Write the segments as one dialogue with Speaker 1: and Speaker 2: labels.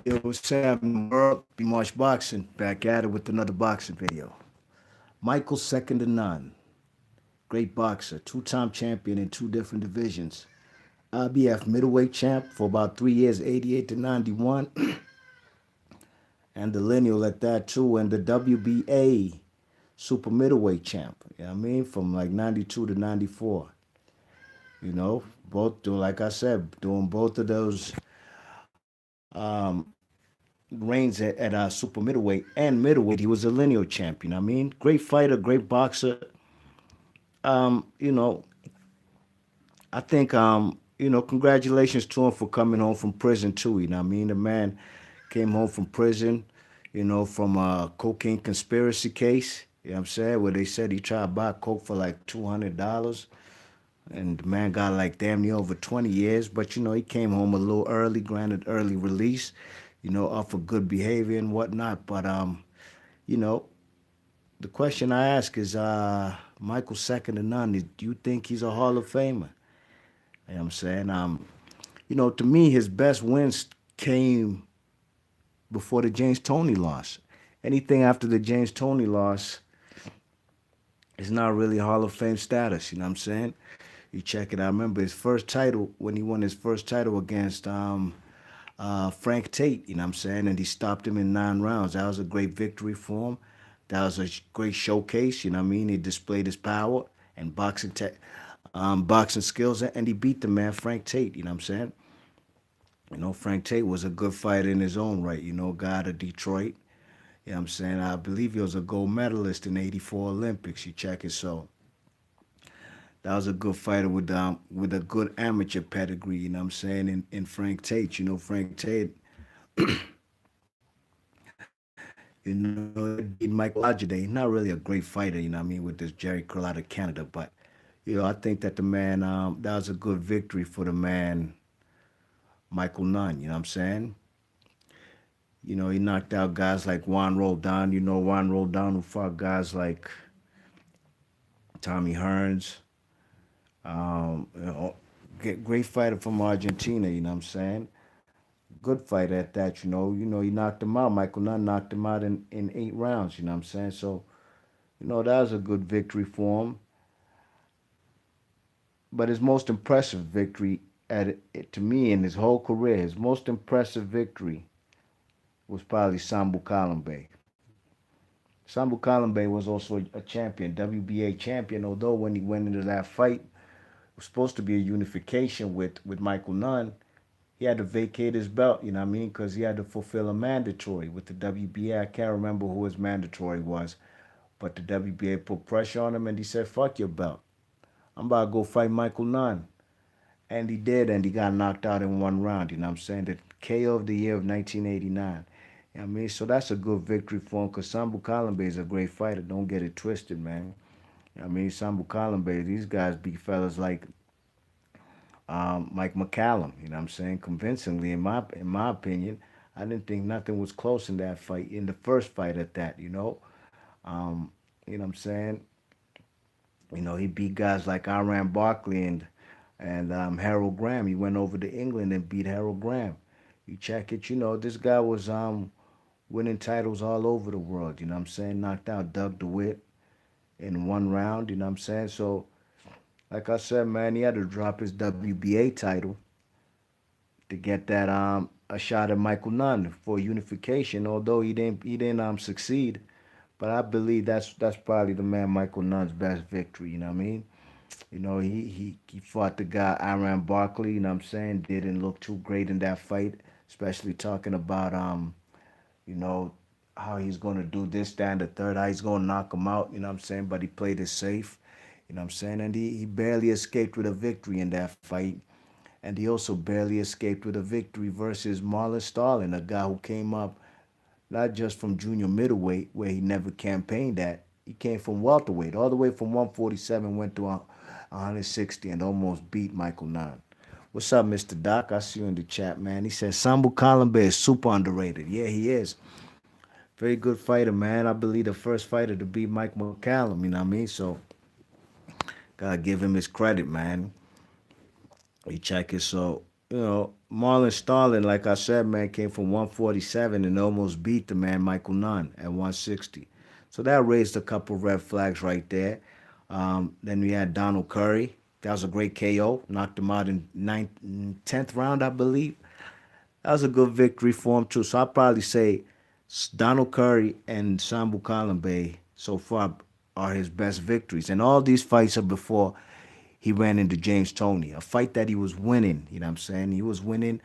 Speaker 1: Yo, Sam, world, be March Boxing, back at it with another boxing video. Michael second to none. Great boxer, two-time champion in two different divisions. IBF middleweight champ for about 3 years, 88 to 91, and the lineal at that too, and the WBA super middleweight champ. You know what I mean? From like 92 to 94. Both do like I said, doing both of those reigns at super middleweight and middleweight. He was a lineal champion. I mean, great fighter, great boxer. Um, you know, I think congratulations to him for coming home from prison too. You know, what I mean, the man came home from prison. From a cocaine conspiracy case. You know what I'm saying? Where they said he tried to buy coke for like $200, and the man got like damn near over 20 years. But he came home a little early, granted early release. Off of good behavior and whatnot. But you know, the question I ask is, Michael second to none. Do you think he's a Hall of Famer? You know what I'm saying? To me, his best wins came before the James Toney loss. Anything after the James Toney loss is not really Hall of Fame status. You know what I'm saying? You check it. I remember his first title when he won his first title against Frank Tate. You know what I'm saying? And he stopped him in 9 rounds. That was a great victory for him. That was a great showcase. You know what I mean? He displayed his power and boxing skills, and he beat the man Frank Tate. You know what I'm saying? Frank Tate was a good fighter in his own right. Guy out of Detroit. You know what I'm saying? I believe he was a gold medalist in '84 Olympics. You check it. So that was a good fighter with a good amateur pedigree. You know what I'm saying? In Frank Tate. Frank Tate. Beat Michael Ajay. Not really a great fighter. You know what I mean? With this Jerry Curl out of Canada, but I think that the man that was a good victory for the man Michael Nunn. You know what I'm saying? He knocked out guys like Juan Roldan. Juan Roldan who fought guys like Tommy Hearns. Great fighter from Argentina. You know what I'm saying? Good fighter at that. He knocked him out. Michael Nunn knocked him out in 8 rounds. You know what I'm saying? So that was a good victory for him. But his most impressive victory to me in his whole career, his most impressive victory was probably Sambu Kalimbe. Sambu Kalimbe was also a champion, WBA champion, although when he went into that fight, it was supposed to be a unification with Michael Nunn. He had to vacate his belt, you know what I mean? Because he had to fulfill a mandatory with the WBA. I can't remember who his mandatory was, but the WBA put pressure on him and he said, fuck your belt. I'm about to go fight Michael Nunn. And he did, and he got knocked out in 1 round, you know what I'm saying? The KO of the year of 1989. You know what I mean? So that's a good victory for him because Sambu Kalimbe is a great fighter. Don't get it twisted, man. You know what I mean? Sambu Kalimbe, these guys beat fellas like Mike McCallum, you know what I'm saying? Convincingly, in my opinion. I didn't think nothing was close in that fight, in the first fight at that. Um, you know what I'm saying? He beat guys like Iran Barkley and Harold Graham. He went over to England and beat Harold Graham. You check it, this guy was winning titles all over the world, you know what I'm saying? Knocked out Doug DeWitt in 1 round, you know what I'm saying? So, like I said, man, he had to drop his WBA title to get that a shot at Michael Nunn for unification, although he didn't succeed. But I believe that's probably the man Michael Nunn's best victory, you know what I mean? He fought the guy Iran Barkley, you know what I'm saying? Didn't look too great in that fight, especially talking about you know, how he's gonna do this, that, and the third, how he's gonna knock him out, you know what I'm saying? But he played it safe, you know what I'm saying? And he barely escaped with a victory in that fight. And he also barely escaped with a victory versus Marlon Starling, a guy who came up not just from junior middleweight, where he never campaigned at. He came from welterweight, all the way from 147, went to 160, and almost beat Michael Nunn. What's up, Mr. Doc? I see you in the chat, man. He says Sambu Kalimbe is super underrated. Yeah, he is. Very good fighter, man. I believe the first fighter to beat Mike McCallum, you know what I mean? So, gotta give him his credit, man. You check it. So, Marlon Starlin, like I said, man, came from 147 and almost beat the man Michael Nunn at 160. So that raised a couple red flags right there. Then we had Donald Curry. That was a great KO. Knocked him out in 10th round, I believe. That was a good victory for him too. So I'll probably say Donald Curry and Sambu Kalimbe so far are his best victories. And all these fights are before he ran into James Toney, a fight that he was winning. You know what I'm saying? He was winning.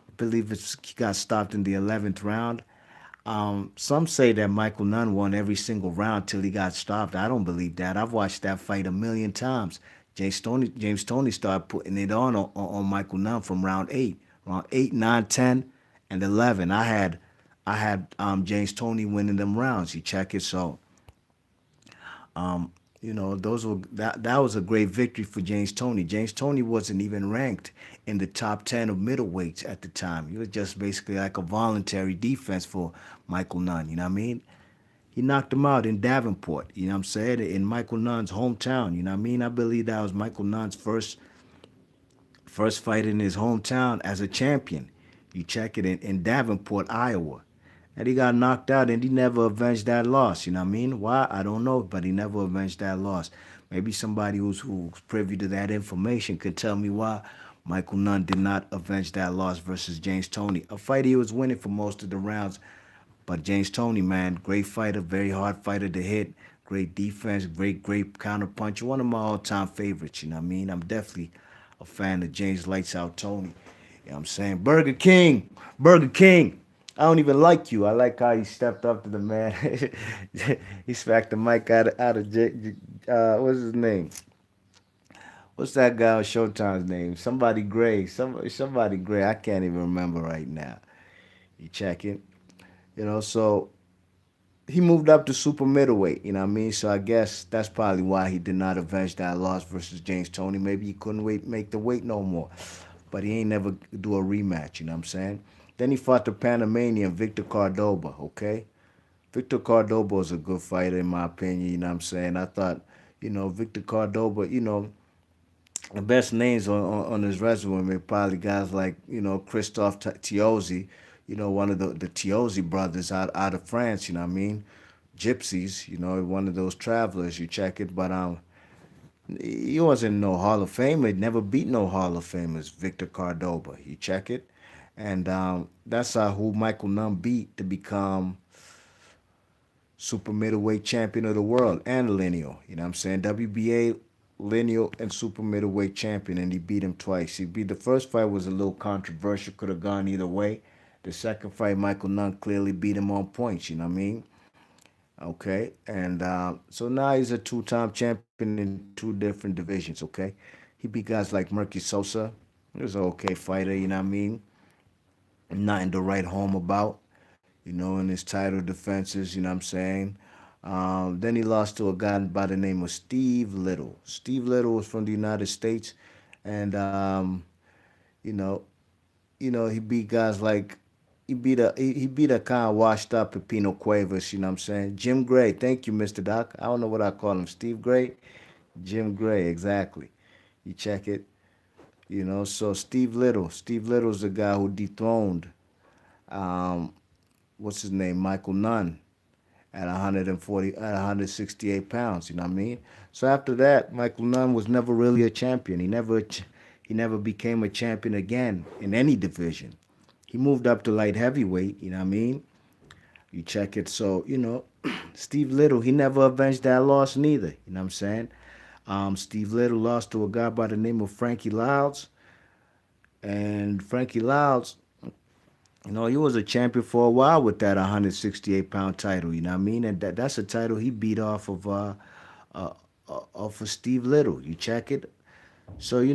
Speaker 1: I believe he got stopped in the 11th round. Some say that Michael Nunn won every single round till he got stopped. I don't believe that. I've watched that fight a million times. James Toney started putting it on Michael Nunn from round 8, 9, 10, and 11. I had James Toney winning them rounds. You check it. So those were that was a great victory for James Toney. James Toney wasn't even ranked in the top 10 of middleweights at the time. He was just basically like a voluntary defense for Michael Nunn. You know what I mean? He knocked him out in Davenport. You know what I'm saying? In Michael Nunn's hometown. You know what I mean? I believe that was Michael Nunn's first fight in his hometown as a champion. You check it in Davenport, Iowa. And he got knocked out and he never avenged that loss. You know what I mean? Why? I don't know, but he never avenged that loss. Maybe somebody who's privy to that information could tell me why Michael Nunn did not avenge that loss versus James Toney. A fight he was winning for most of the rounds. But James Toney, man, great fighter, very hard fighter to hit, great defense, great counter punch. One of my all-time favorites, you know what I mean? I'm definitely a fan of James Lights Out Tony. You know what I'm saying? Burger King, Burger King. I don't even like you. I like how he stepped up to the man. He smacked the mic out of what's his name? What's that guy on Showtime's name? Somebody Gray. Somebody Gray. I can't even remember right now. You check it. So he moved up to super middleweight, you know what I mean? So I guess that's probably why he did not avenge that loss versus James Toney. Maybe he couldn't make the weight no more. But he ain't never do a rematch, you know what I'm saying? Then he fought the Panamanian Victor Cordoba, okay? Victor Cordoba is a good fighter in my opinion, you know what I'm saying? I thought, Victor Cordoba, the best names on his resume are probably guys like, Christophe Tiozzi, one of the Tiozzi brothers out of France, you know what I mean? Gypsies, one of those travelers, you check it, but he wasn't no Hall of Famer. He never beat no Hall of Famers, Victor Cordoba. You check it. And that's who Michael Nunn beat to become super middleweight champion of the world and lineal. You know what I'm saying? WBA lineal and super middleweight champion, and he beat him twice. He beat the first fight was a little controversial, could have gone either way. The second fight, Michael Nunn clearly beat him on points. You know what I mean? Okay, and so now he's a two-time champion in two different divisions. Okay, he beat guys like Murky Sosa. He was an okay fighter. You know what I mean? Nothing to write home about. In his title defenses. You know what I'm saying? Then he lost to a guy by the name of Steve Little. Steve Little was from the United States, and you know, he beat guys like he beat a kind of washed up Pepino Cuevas. You know what I'm saying? Jim Gray. Thank you, Mr. Doc. I don't know what I call him. Steve Gray, Jim Gray. Exactly. You check it. So Steve Little. Steve Little's the guy who dethroned um, what's his name, Michael Nunn at 140 at 168 pounds. You know what I mean? So after that, Michael Nunn was never really a champion. He never became a champion again in any division. He moved up to light heavyweight. You know what I mean? You check it. So Steve Little, he never avenged that loss neither. You know what I'm saying? Steve Little lost to a guy by the name of Frankie Louds, and Frankie Louds, he was a champion for a while with that 168-pound title. You know what I mean? And that's a title he beat uh, off of Steve Little. You check it. So he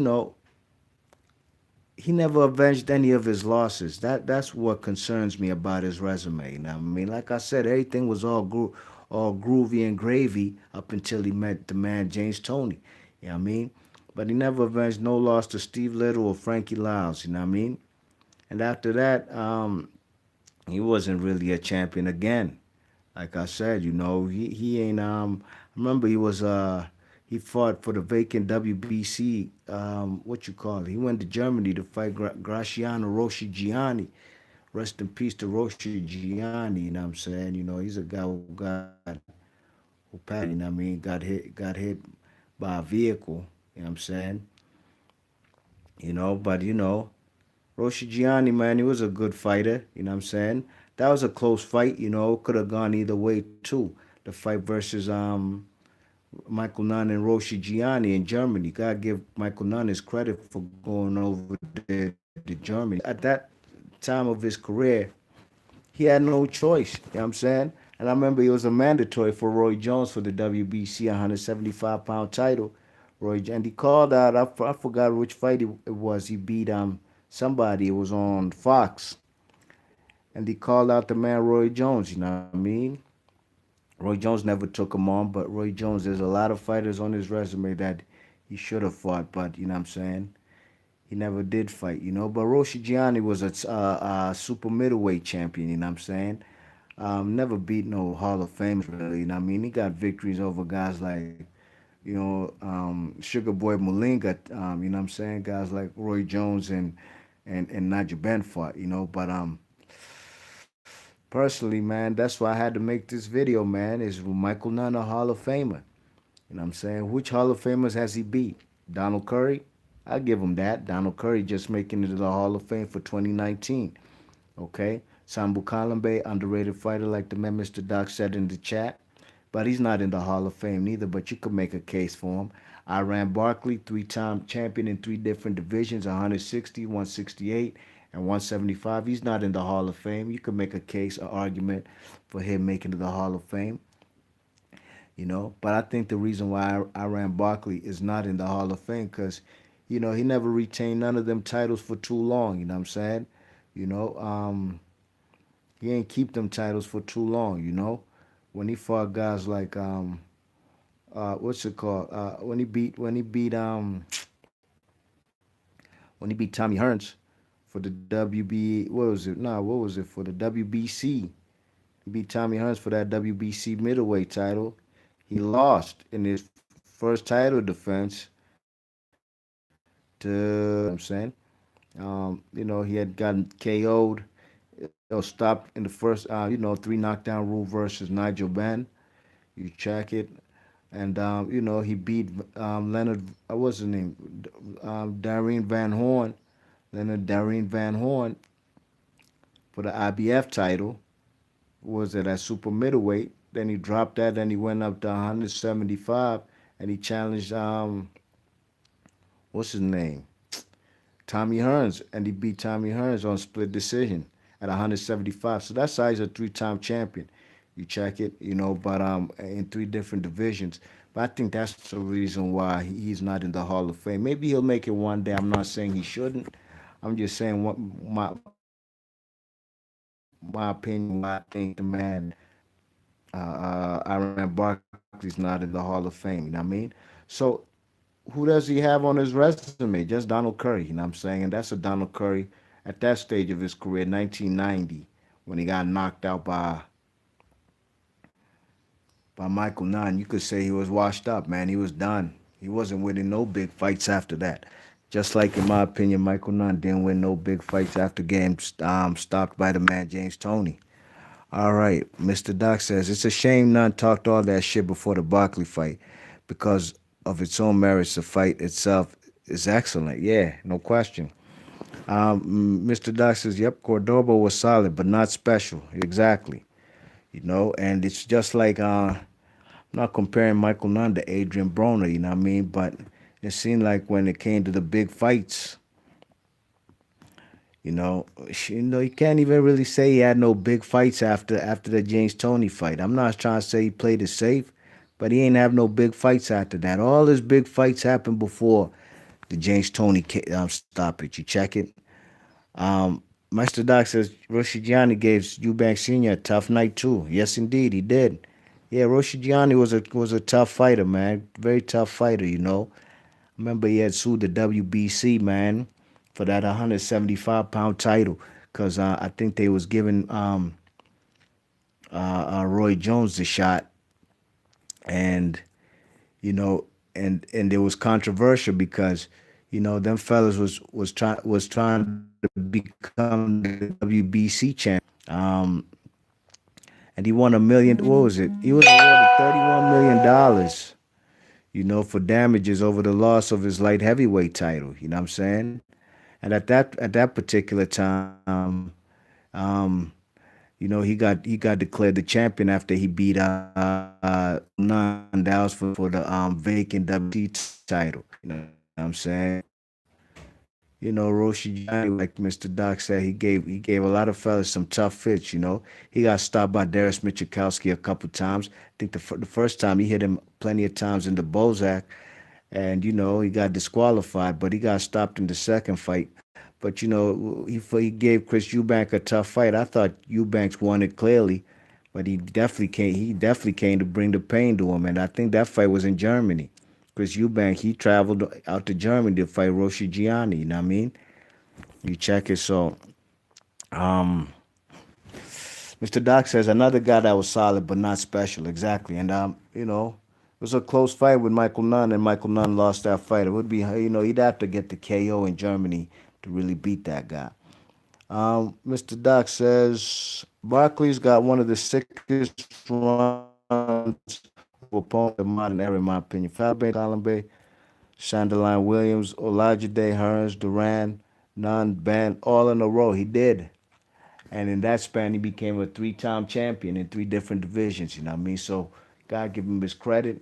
Speaker 1: never avenged any of his losses. That's what concerns me about his resume. You know what I mean? Like I said, everything was all groovy and gravy up until he met the man James Toney. You know what I mean? But he never avenged no loss to Steve Little or Frankie Lyles. You know what I mean? And after that, he wasn't really a champion again. Like I said, he ain't. I remember he fought for the vacant WBC. What you call it? He went to Germany to fight Graciano Rossi. Rest in peace to Rossi. You know what I'm saying? You know, he's a guy who passed away. You know what I mean? Got hit by a vehicle. You know what I'm saying? You know, but you know, Roshigiani, man, he was a good fighter. You know what I'm saying? That was a close fight. You know, could have gone either way too. The fight versus Michael Nunn and Roshigiani in Germany. Gotta give Michael Nunn his credit for going over there to Germany. At that time of his career, he had no choice. You know what I'm saying? And I remember it was a mandatory for Roy Jones for the WBC 175-pound title. And he called out. I forgot which fight it was. He beat somebody. It was on Fox, and he called out the man Roy Jones. You know what I mean? Roy Jones never took him on, but Roy Jones, there's a lot of fighters on his resume that he should have fought, but you know what I'm saying? He never did fight, you know. But Roshigiani was a super middleweight champion, you know what I'm saying? Never beat no Hall of Famers, really, you know what I mean? He got victories over guys like, Sugar Boy Malinga, you know what I'm saying? Guys like Roy Jones and Nigel Ben fought, you know. But personally, man, that's why I had to make this video, man. Is Michael Nunn a Hall of Famer? You know what I'm saying? Which Hall of Famers has he beat? Donald Curry? I'll give him that. Donald Curry just making it to the Hall of Fame for 2019. Okay? Sambu Kalambe, underrated fighter like the man Mr. Doc said in the chat. But he's not in the Hall of Fame neither, but you could make a case for him. Iran Barkley, three-time champion in three different divisions, 160, 168, and 175. He's not in the Hall of Fame. You could make a case, an argument for him making the Hall of Fame, you know. But I think the reason why Iran Barkley is not in the Hall of Fame because, you know, he never retained none of them titles for too long. You know what I'm saying? You know, he ain't keep them titles for too long. You know, when he fought guys like what's it called? When he beat Tommy Hearns for the WB, what was it? Nah, what was it for the WBC? He beat Tommy Hearns for that WBC middleweight title. He lost in his first title defense to, you know what I'm saying? You know, he had gotten KO'd. It was stopped in the first, three knockdown rule versus Nigel Benn. You check it. And, he beat Leonard, what's his name? Darren Van Horn. Leonard Darren Van Horn for the IBF title. Was it at super middleweight? Then he dropped that. Then he went up to 175, and he challenged what's his name, Tommy Hearns, and he beat Tommy Hearns on split decision at 175. So that's how he's a three-time champion. You check it, you know, but in three different divisions. But I think that's the reason why he's not in the Hall of Fame. Maybe he'll make it one day. I'm not saying he shouldn't. I'm just saying what my opinion. Why I think the man Iran Barkley's not in the Hall of Fame. You know what I mean? So who does he have on his resume? Just Donald Curry. You know what I'm saying? And that's a Donald Curry at that stage of his career, 1990, when he got knocked out by Michael Nunn. You could say he was washed up, man. He was done. He wasn't winning no big fights after that. Just like, in my opinion, Michael Nunn didn't win no big fights after getting stopped by the man James Toney. All right, Mr. Doc says it's a shame Nunn talked all that shit before the Barkley fight because of its own merits. The fight itself is excellent. Yeah, no question. Mr. Doc says, yep, Cordoba was solid, but not special. Exactly. You know, and it's just like I'm not comparing Michael Nunn to Adrian Broner, you know what I mean? But it seemed like when it came to the big fights, you can't even really say he had no big fights after the James Toney fight. I'm not trying to say he played it safe, but he ain't have no big fights after that. All his big fights happened before the James Toney stoppage. You check it. Mr. Doc says Roshigiani gave Eubank Sr. a tough night too. Yes, indeed, he did. Yeah, Roshigiani was a tough fighter, man. Very tough fighter, you know. Remember, he had sued the WBC, man, for that 175-pound title because I think they was giving Roy Jones the shot, and you know and it was controversial because them fellas was trying to become the WBC champion. And he won a million. What was it? He was awarded $31 million. For damages over the loss of his light heavyweight title. You know what I'm saying? And at that particular time, um, he got declared the champion after he beat Michael Nunn. That was for the vacant WBC title. You know what I'm saying? Roshi Gianni, like Mr. Doc said, he gave a lot of fellas some tough fits. He got stopped by Darius Michikowski a couple times. I think the first time he hit him plenty of times in the Bozak, and he got disqualified, but he got stopped in the second fight. But he gave Chris Eubank a tough fight. I thought Eubanks won it clearly, but he definitely came to bring the pain to him, and I think that fight was in Germany. Chris Eubank, he traveled out to Germany to fight Roshi Gianni. You know what I mean? You check it. So, um, Mr. Doc says another guy that was solid but not special. Exactly. And it was a close fight with Michael Nunn, and Michael Nunn lost that fight. It would be, he'd have to get the KO in Germany to really beat that guy. Mr. Doc says Barkley's got one of the sickest runs of opponents of the modern era, in my opinion. Columbe, Chandeline Williams, Olajide, Hearns, Duran, Nunn, Ben, all in a row. He did. And in that span, he became a three-time champion in three different divisions. You know what I mean? So, God give him his credit.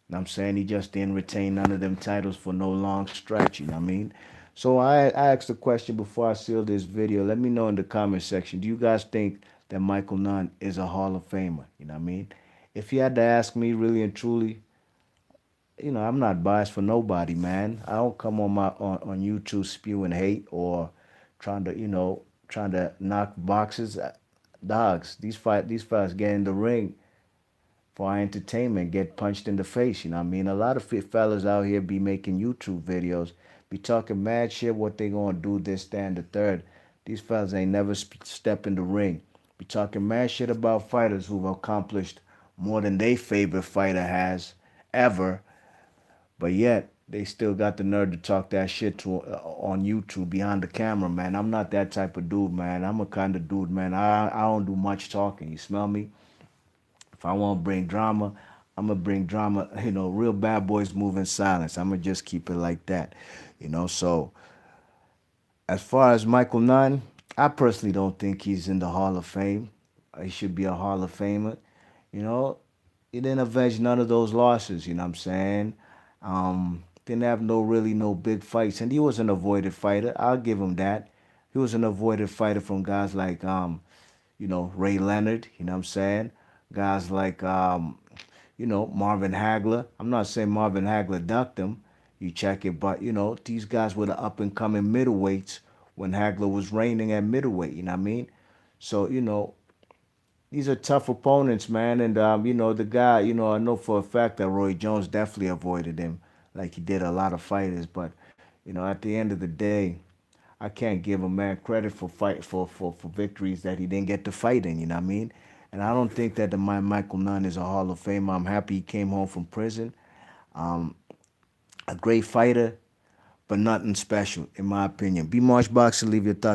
Speaker 1: And I'm saying he just didn't retain none of them titles for no long stretch. You know what I mean? So I asked a question before I seal this video. Let me know in the comment section. Do you guys think that Michael Nunn is a Hall of Famer? You know what I mean? If you had to ask me really and truly, I'm not biased for nobody, man. I don't come on YouTube spewing hate or trying to knock boxes. Dogs. These fights get in the ring for our entertainment, get punched in the face. You know what I mean? A lot of fellas out here be making YouTube videos, be talking mad shit, what they gonna do, this, that, and the third. These fellas ain't never step in the ring. Be talking mad shit about fighters who've accomplished more than their favorite fighter has ever, but yet they still got the nerve to talk that shit on YouTube behind the camera, man. I'm not that type of dude, man. I'm a kind of dude, man. I don't do much talking. You smell me? If I want to bring drama, I'm gonna bring drama. Real bad boys move in silence. I'm gonna just keep it like that. So as far as Michael Nunn, I personally don't think he's in the Hall of Fame. He should be a Hall of Famer. You know, he didn't avenge none of those losses. You know what I'm saying? Didn't have no big fights, and he was an avoided fighter. I'll give him that. He was an avoided fighter from guys like Ray Leonard. You know what I'm saying? Guys like Marvin Hagler. I'm not saying Marvin Hagler ducked him. You check it, but these guys were the up and coming middleweights when Hagler was reigning at middleweight. You know what I mean? So these are tough opponents, man. And the guy, I know for a fact that Roy Jones definitely avoided him, like he did a lot of fighters. But at the end of the day, I can't give a man credit for victories that he didn't get to fight in. You know what I mean? And I don't think that Michael Nunn is a Hall of Famer. I'm happy he came home from prison. Um, a great fighter, but nothing special, in my opinion. B Marsh Boxer, leave your thoughts.